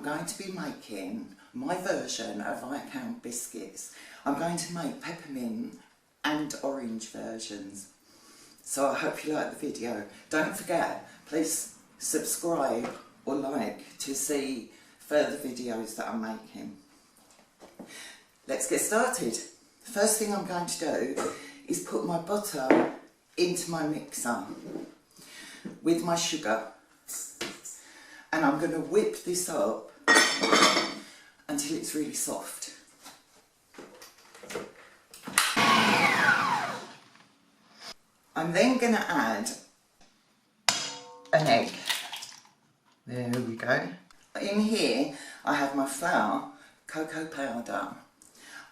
going to be making my version of Viscount biscuits. I'm going to make peppermint and orange versions. So I hope you like the video. Don't forget, please subscribe or like to see further videos that I'm making. Let's get started. First thing I'm going to do is put my butter into my mixer with my sugar, and I'm going to whip this up until it's really soft. I'm then going to add an egg. There we go. In here I have my flour, cocoa powder,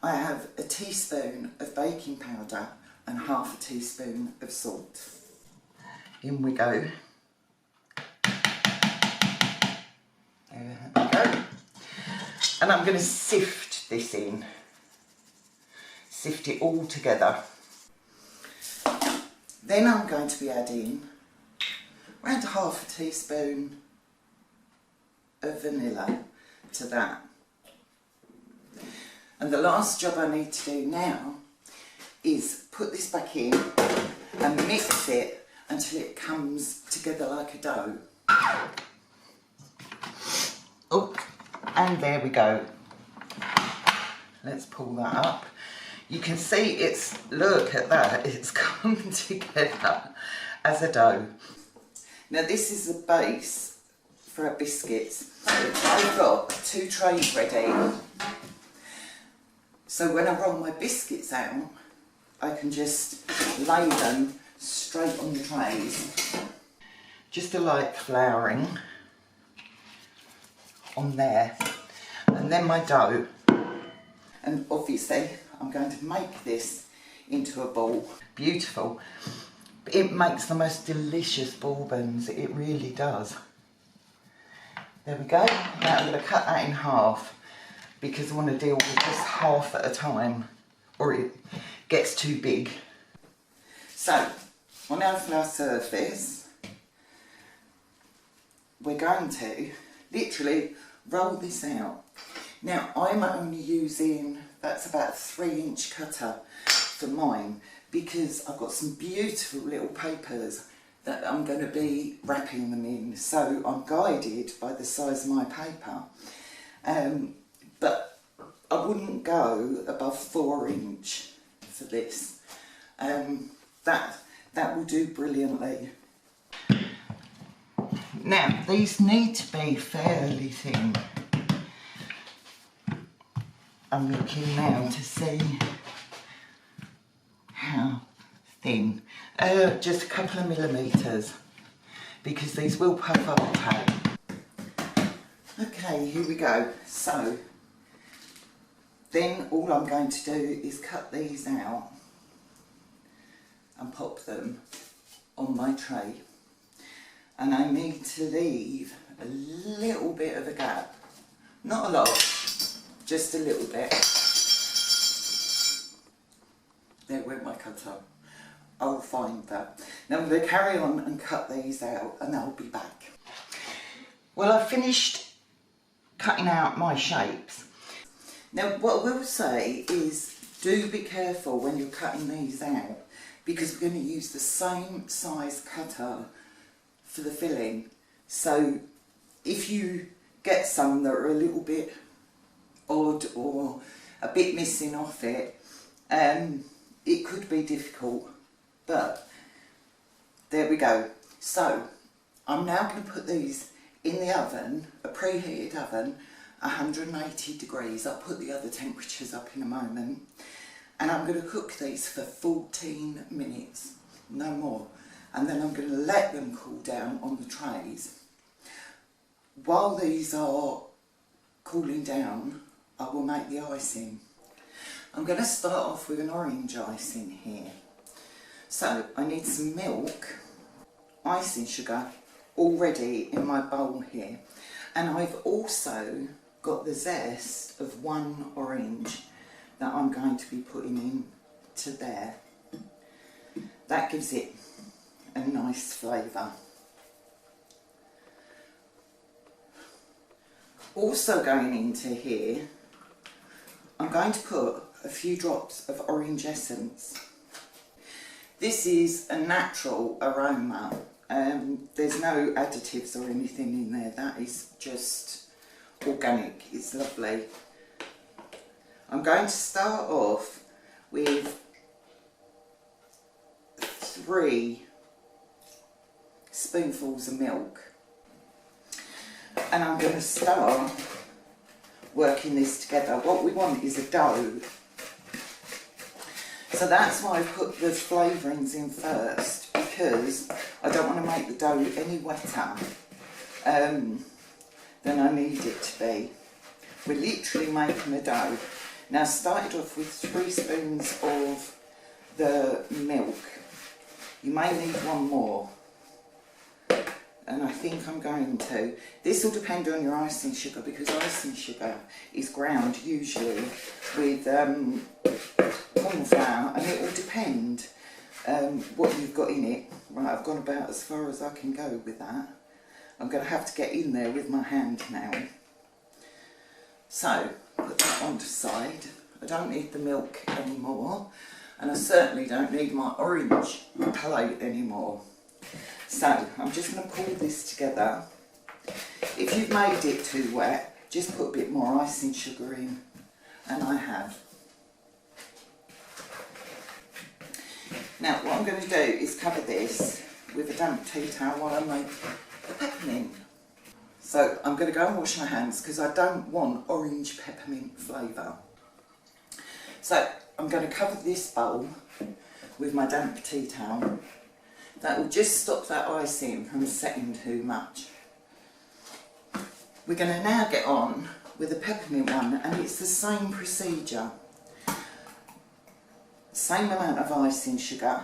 I have a teaspoon of baking powder and half a teaspoon of salt. In we go. There we go. And I'm going to sift this in. Sift it all together. Then I'm going to be adding around half a teaspoon of vanilla to that. And the last job I need to do now is put this back in and mix it until it comes together like a dough. Oh, and there we go. Let's pull that up. You can see it's, look at that, it's come together as a dough. Now this is the base for our biscuits. I've got 2 trays ready. So when I roll my biscuits out, I can just lay them straight on the trays. Just a light flouring on there. And then my dough. And obviously I'm going to make this into a ball. Beautiful. It makes the most delicious bourbons, it really does. There we go. Now I'm going to cut that in half because I want to deal with just half at a time or it gets too big. So on our flour surface we're going to literally roll this out. Now I'm only using, that's about a 3-inch cutter for mine because I've got some beautiful little papers that I'm going to be wrapping them in, so I'm guided by the size of my paper. But I wouldn't go above 4-inch for this. That will do brilliantly. Now these need to be fairly thin. I'm looking now to see how thin. Just a couple of millimetres because these will puff up a tad. Okay, here we go. So then all I'm going to do is cut these out and pop them on my tray. And I need to leave a little bit of a gap. Not a lot, just a little bit. There went my cutter. I'll find that. Now I'm going to carry on and cut these out and I'll be back. Well, I've finished cutting out my shapes. Now what I will say is do be careful when you're cutting these out because we're going to use the same size cutter for the filling. So if you get some that are a little bit odd or a bit missing off it, it could be difficult, but there we go. So I'm now going to put these in the oven, a preheated oven, 180 degrees. I'll put the other temperatures up in a moment, and I'm going to cook these for 14 minutes, no more, and then I'm going to let them cool down on the trays. While these are cooling down, I will make the icing. I'm going to start off with an orange icing here. So I need some milk, icing sugar already in my bowl here, and I've also got the zest of 1 orange that I'm going to be putting in to there. That gives it a nice flavour. Also going into here, I'm going to put a few drops of orange essence. This is a natural aroma. There's no additives or anything in there. That is just organic. It's lovely. I'm going to start off with 3 spoonfuls of milk, and I'm going to start working this together. What we want is a dough, so that's why I put the flavourings in first, because I don't want to make the dough any wetter than I need it to be. We're literally making a dough. Now I started off with 3 spoons of the milk. You may need 1 more, and I think I'm going to. This will depend on your icing sugar, because icing sugar is ground usually with corn flour, and it will depend what you've got in it. Right, I've gone about as far as I can go with that. I'm going to have to get in there with my hand now. So, put that on the side. I don't need the milk anymore, and I certainly don't need my orange plate anymore. So, I'm just going to pull this together. If you've made it too wet, just put a bit more icing sugar in, and I have. Now, what I'm going to do is cover this with a damp tea towel while I make the peppermint. So I'm going to go and wash my hands because I don't want orange peppermint flavour. So I'm going to cover this bowl with my damp tea towel. That will just stop that icing from setting too much. We're going to now get on with the peppermint one, and it's the same procedure. Same amount of icing sugar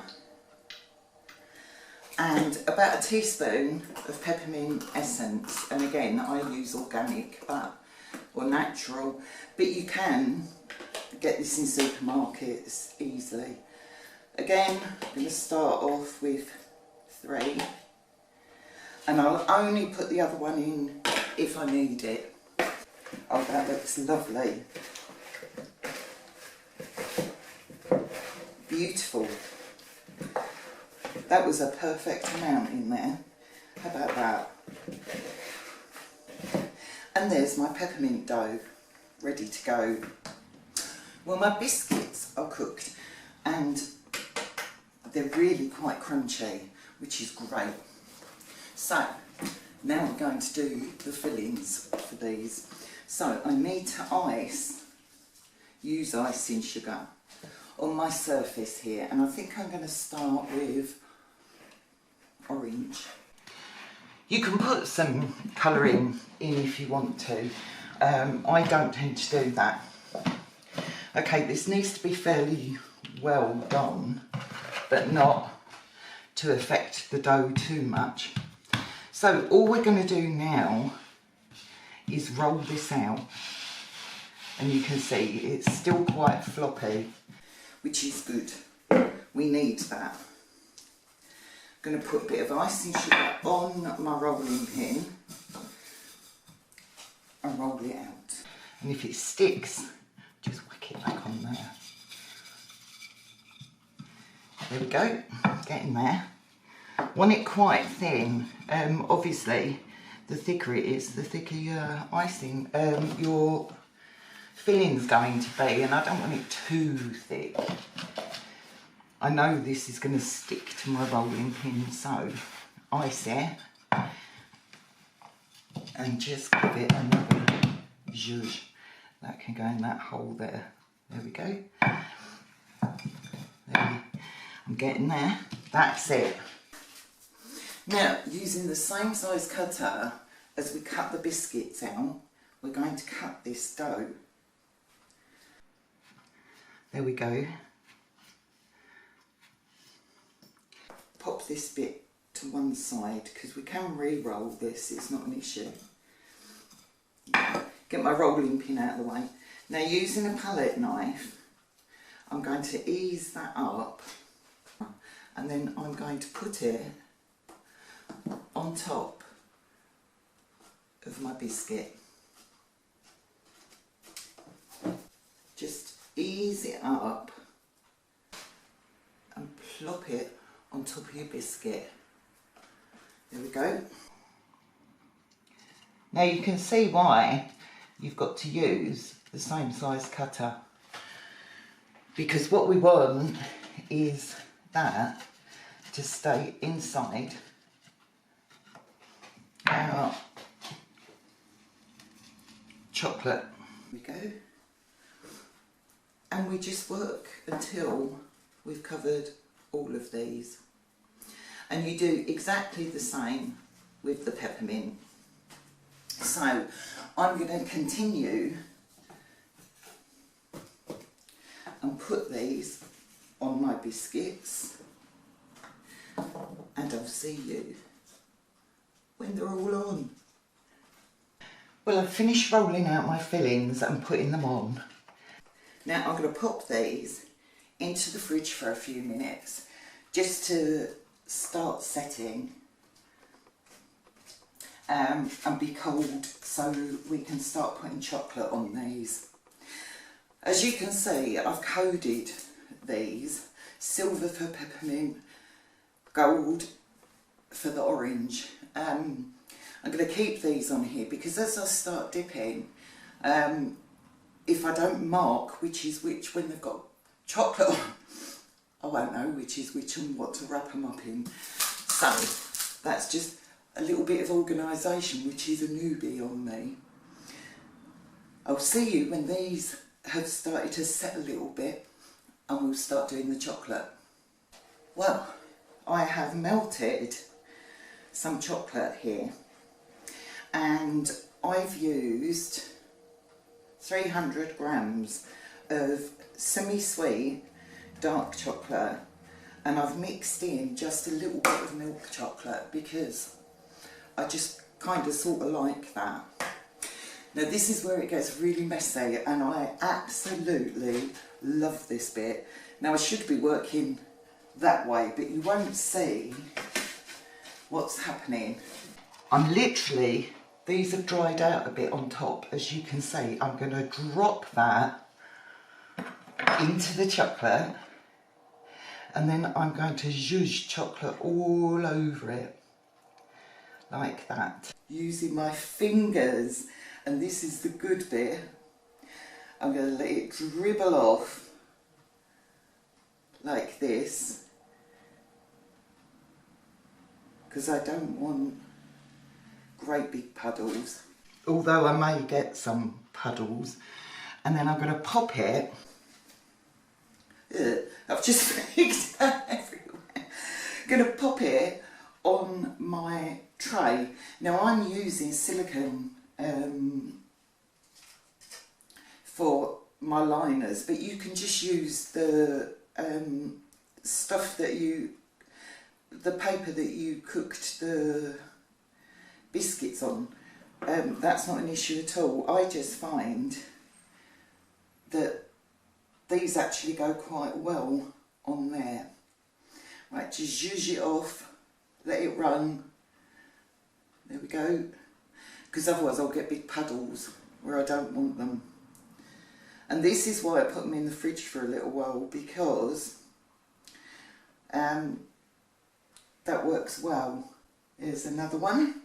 and about a teaspoon of peppermint essence, and again I use organic or natural, but you can get this in supermarkets easily. Again, I'm going to start off with 3, and I'll only put the other one in if I need it. Oh, that looks lovely. Beautiful. That was a perfect amount in there. How about that? And there's my peppermint dough, ready to go. Well, my biscuits are cooked and they're really quite crunchy, which is great. So, now we're going to do the fillings for these. So, I need to use icing sugar on my surface here, and I think I'm going to start with orange. You can put some colouring in if you want to. I don't tend to do that. Okay, this needs to be fairly well done, but not to affect the dough too much. So all we're going to do now is roll this out, and you can see it's still quite floppy, which is good. We need that. I'm going to put a bit of icing sugar on my rolling pin and roll it out. And if it sticks, just whack it back on there. There we go, getting there. Want it quite thin. Obviously, the thicker it is, the thicker your icing, your filling's going to be, and I don't want it too thick. I know this is going to stick to my rolling pin, so ice it and just give it another zhuzh. That can go in that hole there. There we go. I'm getting there. That's it. Now, using the same size cutter as we cut the biscuits out, we're going to cut this dough. There we go. Pop this bit to one side because we can re-roll this, it's not an issue. Get my rolling pin out of the way. Now, using a palette knife, I'm going to ease that up, and then I'm going to put it on top of my biscuit. just ease it up and plop it on top of your biscuit. There we go. Now you can see why you've got to use the same size cutter, because what we want is that to stay inside our chocolate. There we go. And we just work until we've covered all of these. And you do exactly the same with the peppermint. So I'm going to continue and put these on my biscuits, and I'll see you when they're all on. Well, I've finished rolling out my fillings and putting them on. Now I'm going to pop these into the fridge for a few minutes just to start setting and be cold, so we can start putting chocolate on these. As you can see, I've coded these: silver for peppermint, gold for the orange. I'm going to keep these on here because as I start dipping, if I don't mark which is which when they've got chocolate on, I won't know which is which and what to wrap them up in. So that's just a little bit of organisation, which is a newbie on me. I'll see you when these have started to set a little bit and we'll start doing the chocolate. Well, I have melted some chocolate here and I've used 300 grams of semi-sweet dark chocolate, and I've mixed in just a little bit of milk chocolate because I just kind of sort of like that. Now this is where it gets really messy and I absolutely love this bit. Now I should be working that way, but you won't see what's happening. I'm literally, these have dried out a bit on top, as you can see. I'm going to drop that into the chocolate and then I'm going to zhuzh chocolate all over it like that, using my fingers. And this is the good bit. I'm going to let it dribble off like this because I don't want great big puddles, although I may get some puddles. And then I'm going to pop it. I've just picked that everywhere. Going to pop it on my tray. Now I'm using silicone for my liners, but you can just use the stuff that the paper that you cooked the biscuits on. That's not an issue at all. I just find that these actually go quite well on there. Right, just zhuzh it off, let it run. There we go. Because otherwise I'll get big puddles where I don't want them. And this is why I put them in the fridge for a little while, because that works well. Here's another one.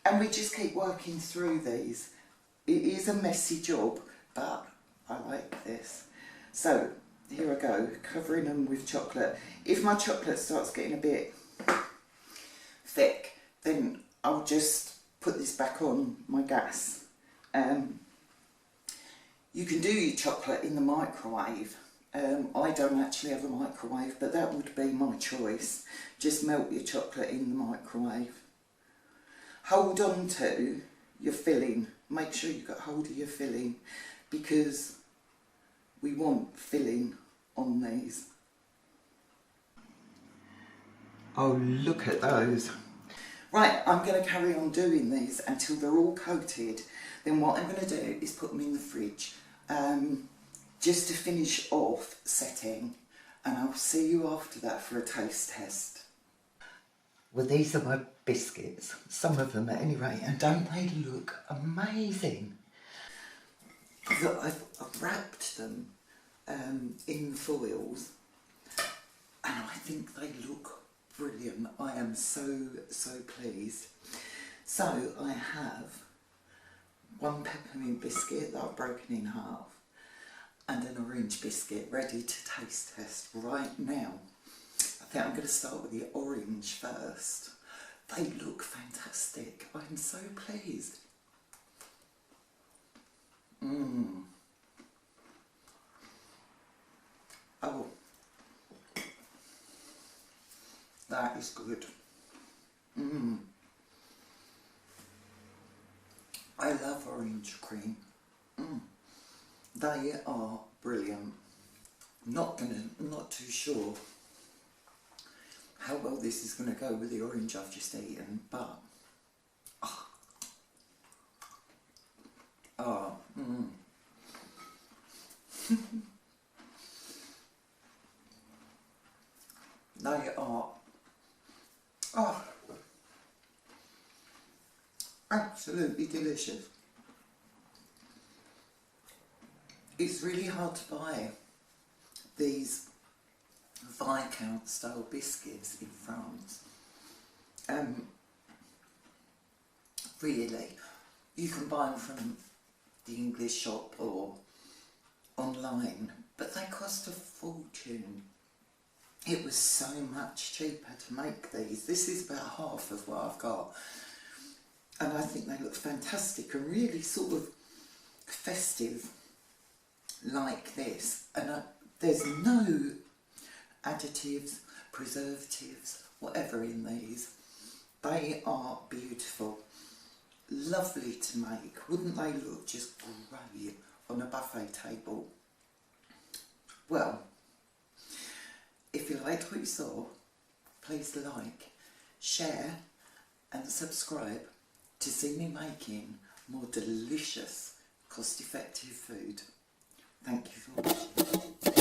And we just keep working through these. It is a messy job, but I like this. So here I go, covering them with chocolate. If my chocolate starts getting a bit thick, then I'll just put this back on my gas. You can do your chocolate in the microwave. I don't actually have a microwave, but that would be my choice. Just melt your chocolate in the microwave. Hold on to your filling. Make sure you've got hold of your filling, because we want filling on these. Oh, look at those. Right, I'm going to carry on doing these until they're all coated. Then what I'm going to do is put them in the fridge just to finish off setting, and I'll see you after that for a taste test. Well, these are my biscuits, some of them at any rate, and don't they look amazing? I've wrapped them in foils, and I think they look brilliant. I am so pleased. So I have one peppermint biscuit that I've broken in half and an orange biscuit ready to taste test right now. I think I'm going to start with the orange first. They look fantastic. I'm so pleased. Oh, that is good. I love orange cream. They are brilliant. Not too sure how well this is going to go with the orange I've just eaten, but they are absolutely delicious. It's really hard to buy these Viscount style biscuits in France. Really, you can buy them from the English shop or online, but they cost a fortune. It was so much cheaper to make these. This is about half of what I've got, and I think they look fantastic and really sort of festive like this. And there's no additives, preservatives, whatever in these. They are beautiful, lovely to make. Wouldn't they look just great on a buffet table? Well, if you liked what you saw, please like, share and subscribe to see me making more delicious, cost-effective food. Thank you for watching.